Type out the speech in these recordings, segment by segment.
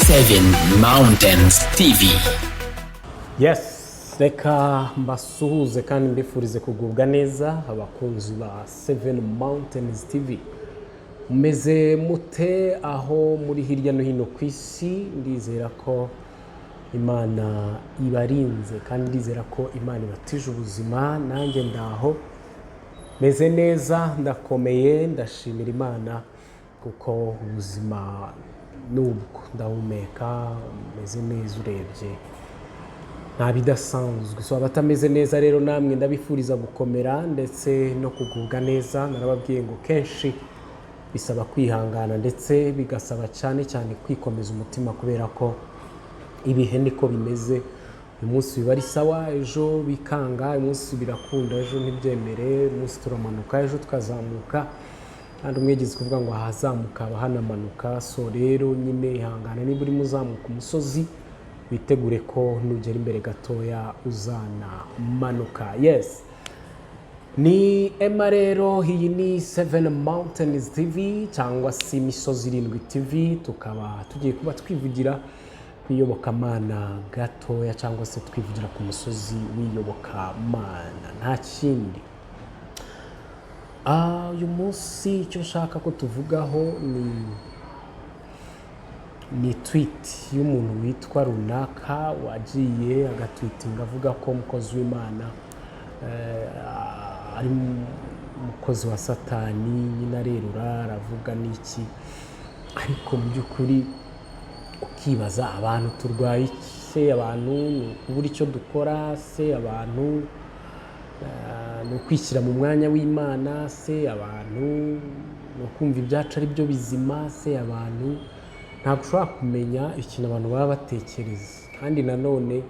Seven Mountains TV. Yes, reka mbasuhuze kandi mbifurize kugubwa neza abakunzi ba Seven Mountains TV. Meze mute aho muri hirya no hino ku isi, ndizera ko Imana ibarinze kandi ndizera ko Imana ibatije ubuzima. Nanjye ndaho meze neza, ndakomeye, ndashimira Imana kuko ubuzima nubwo ndahumeka, meze neza urebye nta bidasanzwe. So abatameze neza rero namwe ndabifuriza gukomera ndetse no kugubwa neza. Narababwiye ngo kenshi bisaba kwihangana ndetse bigasaba cyane cyane kwikomeza umutima, kubera ko ibihe niko bimeze. Uyu munsi biba ari sawa, ejo bikanga, uyu munsi birakunda, ejo ntibyemere, uyu munsi turamanuka, ejo tukazamuka, kandi umwegezi kuvuga ngo ahazamuka haba hanamanuka. So rero nyine ihangane, niba urimo uzamuka umusozi witegure ko nugera imbere gatoya uzanamanuka. Yes, ni Emma rero, iyi ni Seven Mountains TV cyangwa se Imisozi Irindwi TV. Tukaba tugiye kuba twivugira ku iyobokamana gatoya, cyangwa se twivugira ku musozi w'iyobokamana, nta kindi. Uyu munsi icyo nshaka ko tuvugaho ni tweet y'umuntu witwa runaka wagiye agatwitinga avuga ko umukozi w'Imana ari umukozi wa Satani, nyine arerura aravuga n'iki, ariko mu by'ukuri ukibaza abantu turwaye se, abantu ni ukubura icyo dukora se, abantu ni ukwishyira mu mwanya w'Imana se, abantu ni ukumva ibyacu ari byo bizima se, abantu ntabwo ushobora kumenya ikintu abantu baba batekereza. Kandi nanone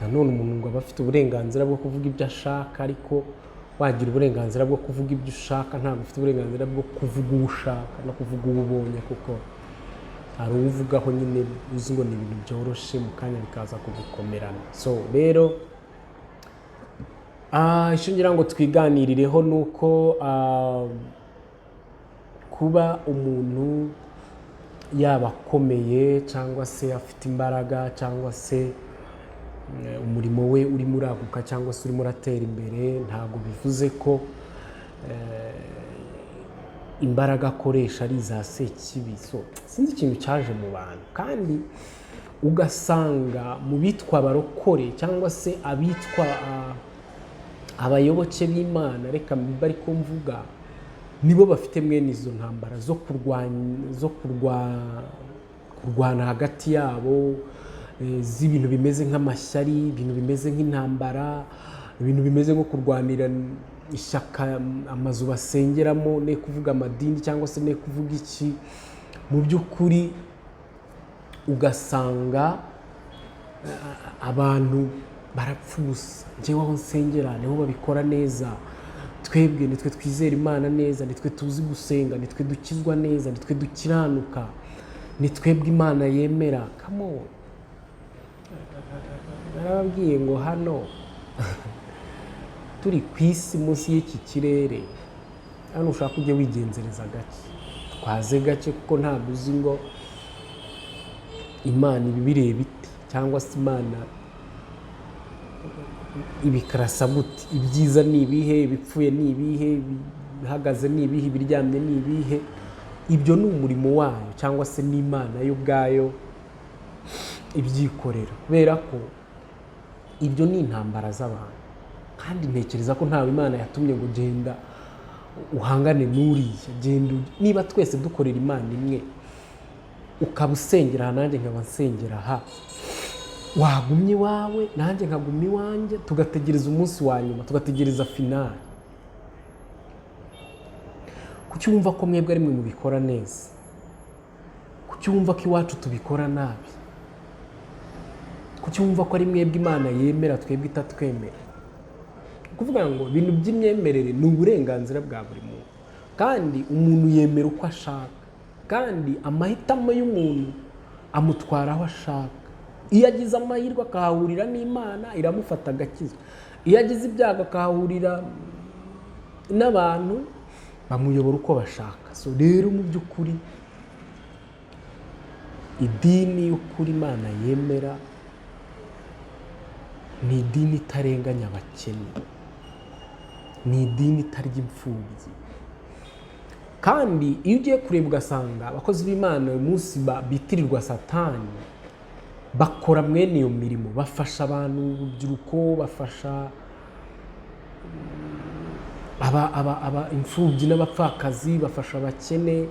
umuntu ngo aba afite uburenganzira bwo kuvuga ibyo ashaka, ariko wagira uburenganzira bwo kuvuga ibyo ushaka, ntabwo ufite uburenganzira bwo kuvuga uwo ushaka no kuvuga uwo ubonye, kuko hari uvugaho nyine uzi ngo ni ibintu byoroshye, mu kanya bikaza kugukomerana. So rero icyo ngira ngo twiganirireho ni uko kuba umuntu yaba akomeye cyangwa se afite imbaraga, cyangwa se umurimo we urimo uraguka cyangwa se urimo uratera imbere, ntabwo bivuze ko imbaraga akoresha ari iza sekibi. So sinzi ikintu cyaje mu bantu, kandi ugasanga mu bitwa abarokore cyangwa se abitwa abayoboke b'Imana, reka mbibe ariko mvuga, nibo bafite mwene izo ntambara zo kurwana hagati yabo, z'ibintu bimeze nk'amashyari, ibintu bimeze nk'intambara, ibintu bimeze nko kurwanira ishyaka, amazu basengeramo, ne kuvuga amadini cyangwa se ne kuvuga iki. Mu by'ukuri ugasanga abantu barapfusa. Njyewe aho nsengera niho babikora neza, twebwe nitwe twizera Imana neza, nitwe tuzi gusenga, nitwe dukizwa neza, nitwe dukiranuka, nitwebwe Imana yemera. Come on, narababwiye ngo hano turi ku isi munsi y'iki kirere, hano ushaka ujye wigenzereza gake, twaze gake, kuko ntabwo uzi ngo Imana ibibireba ite, cyangwa se Imana ibikarasa gute. Ibyiza ni ibihe, ibipfuye ni ibihe, ibihagaze ni ibihe, ibiryamye ni ibihe. Ibyo ni umurimo wayo, cyangwa se n'Imana yo ubwayo ibyikorera, kubera ko ibyo ni intambara z'abantu. Kandi ntekereza ko ntawe Imana yatumye ngo genda uhangane n'uriya, genda. Niba twese dukorera Imana imwe, ukaba usengera aha nanjye nkaba nsengera aha, wagumye iwawe nanjye nkagumya iwanjye, tugategereza umunsi wa nyuma, tugategereza finale. Kuki wumva ko mwebwe ari mwe mubikora neza? Kuki wumva ko iwacu tubikora nabi? Kuki wumva ko ari mwebwe Imana yemera, twebwe itatwemera? Kuvuga ngo ibintu by'imyemerere ni uburenganzira bwa buri muntu, kandi umuntu yemera uko ashaka, kandi amahitamo y'umuntu amutwara aho ashaka. Iyo agize amahirwe akahahurira n'Imana, iramufata agakizwa. Iyo agize ibyago akahahurira n'abantu, bamuyobora uko bashaka. So rero mu by'ukuri idini y'ukuri Imana yemera ni idini itarenganya abakene, ni idini itarya imfubyi. Kandi iyo ugiye kureba ugasanga abakozi b'Imana uyu munsi bitirirwa Satani bakora mwene iyo mirimo, bafasha abantu, urubyiruko, bafasha imfubyi n'abapfakazi, bafasha abakene.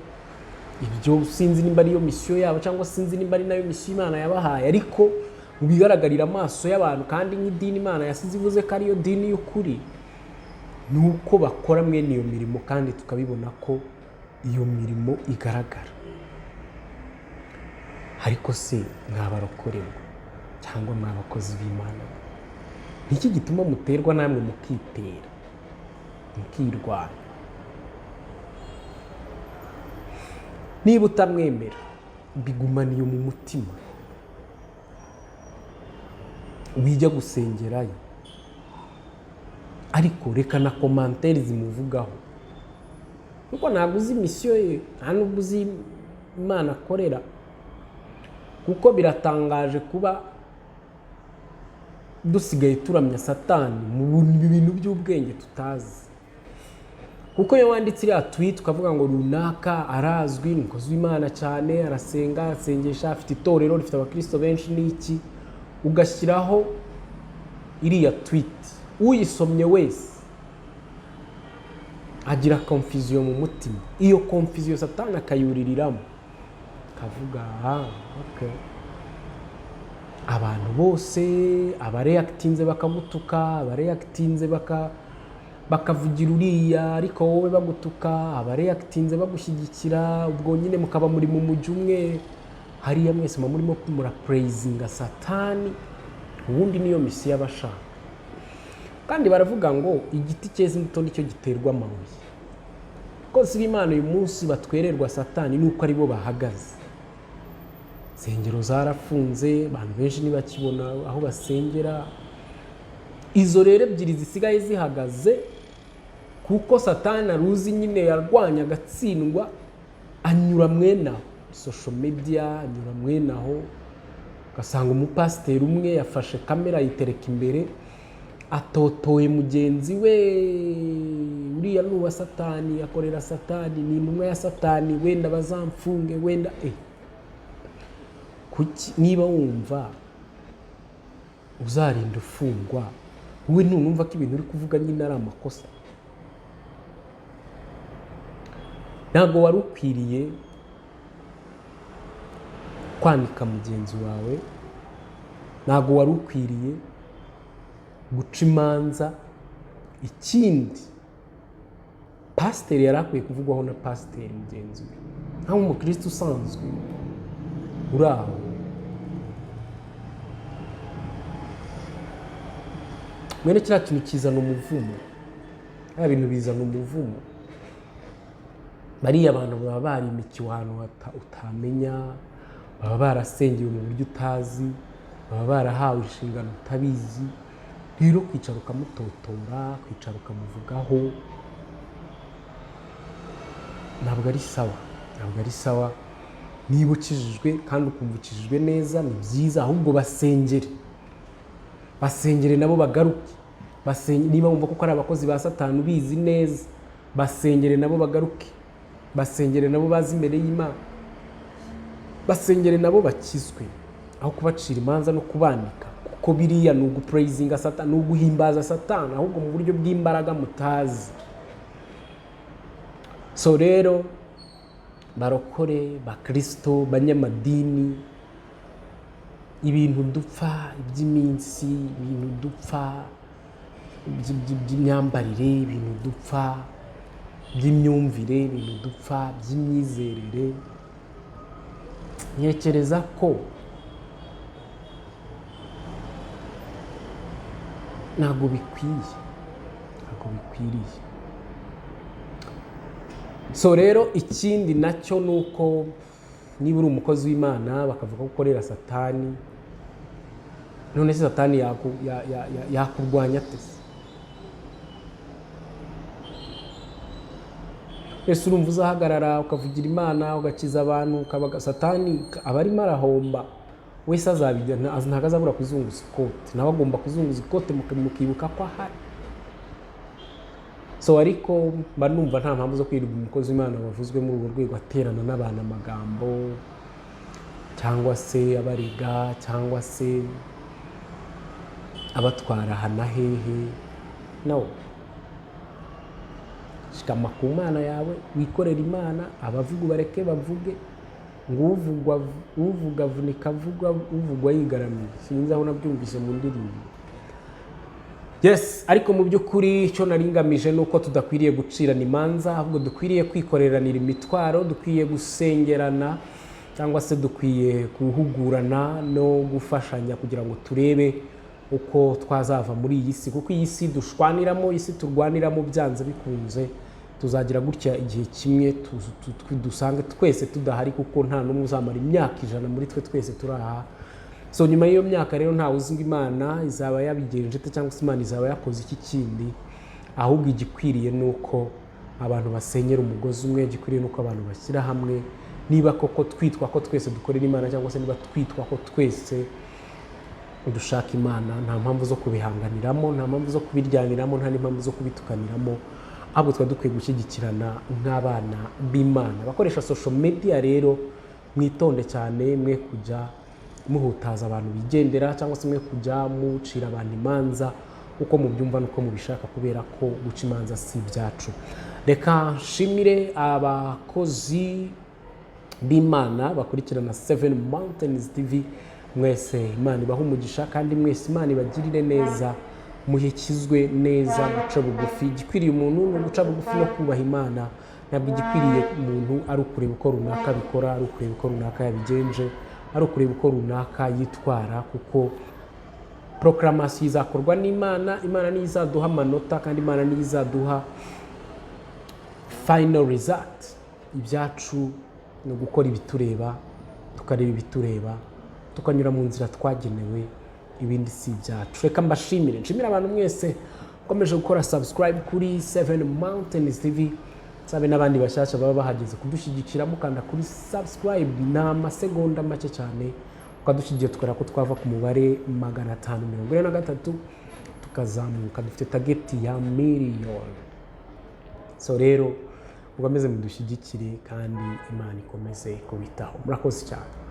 Ibyo sinzi nimba ariyo misiyo yabo cyangwa sinzi nimba ari nayo misiyo Imana yabahaye, ariko mu bigaragarira amaso y'abantu kandi nk'idini Imana yasize ivuze ko ariyo dini y'ukuri, ni uko bakora mwene iyo mirimo kandi tukabibona ko iyo mirimo igaragara. Ariko se mwabarokorewe cyangwa mwabakozi b'Imana, niki gituma muterwa namwe mukitera mukirwanya? Niba utamwemera bigumaniye mu mutima, wijya gusengerayo, ariko reka na komanteri zimuvugaho, kuko ntabwo uzi misiyo ye, nta nubwo uzi Imana akorera. Kuko biratangaje kuba dusigaye turamya Satani mu bintu by'ubwenge tutazi. Kuko iyo wanditse iriya tweet ukavuga ngo runaka arazwi, ni umukozi w'Imana cyane, arasenga, asengesha, afite itorero rifite abakristo benshi n'iki, ugashyiraho iriya tweet, uyisomye wese agira confusion mu mutima. Iyo confusion Satani akayuririramo, akavuga okay, abantu bose abareactinze bakamutuka, abareactinze bakavugira uriya, ariko wowe bagutuka, abareactinze bagushyigikira, ubwo nyine mukaba muri mu mujyi umwe, hariya mwese murimo kumura praisinga Satani. Ubundi niyo misi y'abashaka. Kandi baravuga ngo igiti cyeze imbuto nicyo giterwa amabuye. Kozi b'Imana uyu munsi batwererwa Satani nuko ari bo bahagaze. Insengero zarafunze, abantu benshi ntibakibona aho basengera. Izo rero ebyiri zisigaye zihagaze kuko Satani aruzi nyine yarwanya agatsindwa, anyura mwenaho social media, anyura mwenaho. Ugasanga umupasiteri umwe yafashe kamera yitereka imbere, atotoye mugenzi we, uriya ni uwa Satani, akorera Satani, ni intumwa ya Satani, wenda bazamfunge, wenda kuki niba wumva uzarinda ufungwa, wowe ntunumva ko ibintu uri kuvuga nyine ari amakosa? Ntabwo wari ukwiriye kwanika mugenzi wawe, ntabwo wari ukwiriye guca imanza. Ikindi pasiteri yari akwiye kuvugwaho na pasiteri mugenzi we, nta umukristo usanzwe uri aho. Mwene kiriya kintu kizana umuvumo, ya bintu bizana umuvumo. Bariya abantu baba barimikiwe ahantu utamenya, baba barasengewe mu buryo utazi, baba barahawe inshingano utabizi. Rero kwicara ukamutotora, kwicara ukamuvugaho, ntabwo ari sawa, ntabwo ari sawa. Niba ukijijwe kandi ukumva ukijijwe neza, ni byiza, ahubwo basengere nabo bagaruke. Niba wumva ko ari abakozi ba Satani ubizi neza, basengere nabo bagaruke, basengere nabo bazi imbere y'Imana, basengere nabo bakizwe, aho kubacira imanza no kubanika. Kuko biriya ni ugupraisinga Satani, ni uguhimbaza Satani, ahubwo mu buryo bw'imbaraga mutazi. So rero barokore, bakristo, banyamadini, ibintu dupfa iby'iminsi, ibintu dupfa by'imyambarire, ibintu dupfa by'imyumvire, ibintu dupfa by'imyizerere, ntekereza ko ntabwo bikwiriye. So rero ikindi nacyo ni uko niba uri umukozi w'Imana bakavuga ko ukorera Satani, none se Satani yakurwanya ate? ese urumva uzahagarara ukavugira Imana ugakiza abantu ukabaga Satani aba arimo arahomba wese azabijya ntago azabura kuzunguza ikote nawe agomba kuzunguza ikote mukibuka ko ahari. So ariko mba numva nta mpamvu zo kwirirwa umukozi w'Imana wavuzwe muri urwo rwego aterana n'abantu amagambo cyangwa se abariga cyangwa se abatwara hana hehe. No, shikama ku Mana yawe wikorera Imana, abavuga bareke bavuge, ngo uvuga vunika avuga uvugwa yigaramiye. Sinzi aho nabyumvise mu ndirimbo. Yes, ariko mu by'ukuri icyo naringamije nuko tudakwiriye gucirana imanza, ahubwo dukwiriye kwikoreranira imitwaro, dukwiye gusengerana cyangwa se dukwiye guhugurana no gufashanya kugira ngo turebe uko twazava muri iyi si, kuko iyi si dushwaniramo, isi turwaniramo byanze bikunze tuzagira gutya igihe kimwe dusange twese tudahari, kuko nta n'umwe uzamara imyaka 100 muri twe twese turaha. So nyuma y'iyo myaka rero ntawe uzi ngo Imana izaba yabigenje cyangwa se Imana izaba yakoze iki kindi, ahubwo igikwiriye nuko abantu basenyera umugozi umwe, igikwiriye nuko abantu bashyira hamwe, niba koko twitwa ko twese dukorera Imana cyangwa se niba twitwa ko twese dushaka Imana, nta mpamvu zo kubihanganiramo, nta mpamvu zo kubiryaniramo, nta n'impamvu zo kubitukaniramo, ahubwo twa dukwiye gushyigikirana nk'abana b'Imana. Abakoresha social media rero mwitonde cyane, mwe kujya muhutaza abantu bigendera cyangwa se mwe kujya mucira abantu imanza uko mubyumva nuko mubishaka, kubera ko guca imanza si ibyacu. Reka nshimire abakozi b'Imana bakurikirana 7 Mountains TV, mwese Imana ibaha umugisha kandi mwese Imana ibagirire neza, muhekizwe neza, guca bugufi. Igikwiriye umuntu no guca bugufi no kubaha Imana, ntabwo igikwiriye umuntu ari ukureba uko runaka bikora, ari ukureba uko runaka yabigenje, ari ukureba uko runaka yitwara, kuko proclamation izakorwa n'Imana. Imana niyo izaduha amanota kandi Imana niyo izaduha final result. Ibyacu no gukora ibitureba, tukareba ibitureba, tukanyura mu nzira twagenewe, ibindi si ibyacu. Reka mbashimire, nshimira abantu mwese ukomeje gukora subscribe kuri 7 Mountains TV, sabe n'abandi bashyashya baba bahageze kudushyigikira mukanda kuri subscribe na amasegonda make cyane, ukadushyigikira tukora ko twava ku mubare 543 tukazamuka, dufite target ya miliyoni. So rero mukomeze mudushyigikire kandi Imana ikomeze kubitaho. Murakoze cyane.